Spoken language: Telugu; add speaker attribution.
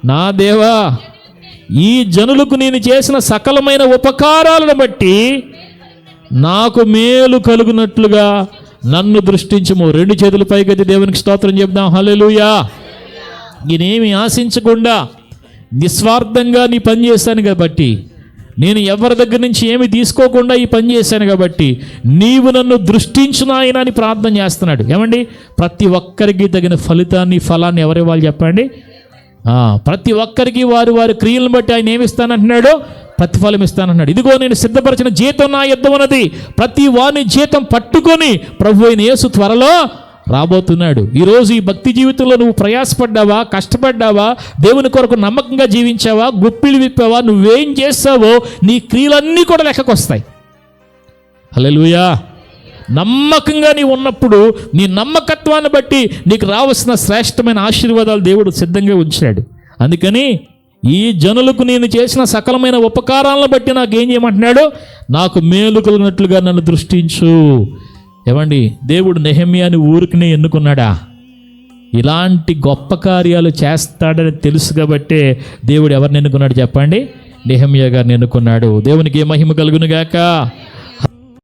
Speaker 1: నా దేవా, ఈ జనులకు నేను చేసిన సకలమైన ఉపకారాలను బట్టి నాకు మేలు కలుగునట్లుగా నన్ను దృష్టించుము. 2 చేతుల పైకెత్తి దేవునికి స్తోత్రం చెప్దాం. హల్లెలూయా. నేనేమి ఆశించకుండా నిస్వార్థంగా నీ పని చేశాను కాబట్టి, నేను ఎవరి దగ్గర నుంచి ఏమి తీసుకోకుండా ఈ పని చేశాను కాబట్టి నీవు నన్ను దృష్టించు నాయనా అని ప్రార్థన చేస్తున్నాడు. ఏమండి, ప్రతి ఒక్కరికి తగిన ఫలాన్ని ఎవరివ్వాలి చెప్పండి? ప్రతి ఒక్కరికి వారి వారి క్రియలను బట్టి ఆయన ఏమిస్తానంటున్నాడు? ప్రతిఫలం ఇస్తానన్నాడు. ఇదిగో నేను సిద్ధపరిచిన జీతం నా యుద్ధం ఉన్నది, ప్రతి వాని జీతం పట్టుకొని ప్రభు అయిన యేసు త్వరలో రాబోతున్నాడు. ఈరోజు ఈ భక్తి జీవితంలో నువ్వు ప్రయాసపడ్డావా, కష్టపడ్డావా, దేవుని కొరకు నమ్మకంగా జీవించావా, గుప్పిళ్ళు విప్పావా, నువ్వేం చేస్తావో నీ క్రియలన్నీ కూడా లెక్కకు వస్తాయి. హల్లెలూయా. నమ్మకంగా నీవు ఉన్నప్పుడు నీ నమ్మకత్వాన్ని బట్టి నీకు రావాల్సిన శ్రేష్టమైన ఆశీర్వాదాలు దేవుడు సిద్ధంగా ఉంచాడు. అందుకని ఈ జనులకు నేను చేసిన సకలమైన ఉపకారాలను బట్టి నాకేం చేయమంటున్నాడు? నాకు మేలు కలిగినట్లుగా నన్ను దృష్టించు. ఏమండి, దేవుడు నెహెమ్యాని ఊరికినే ఎన్నుకున్నాడా? ఇలాంటి గొప్ప కార్యాలు చేస్తాడని తెలుసు కాబట్టే దేవుడు ఎవరిని ఎన్నుకున్నాడు చెప్పండి? నెహెమ్యా గారిని ఎన్నుకున్నాడు. దేవునికి ఏ మహిమ కలుగును గాక.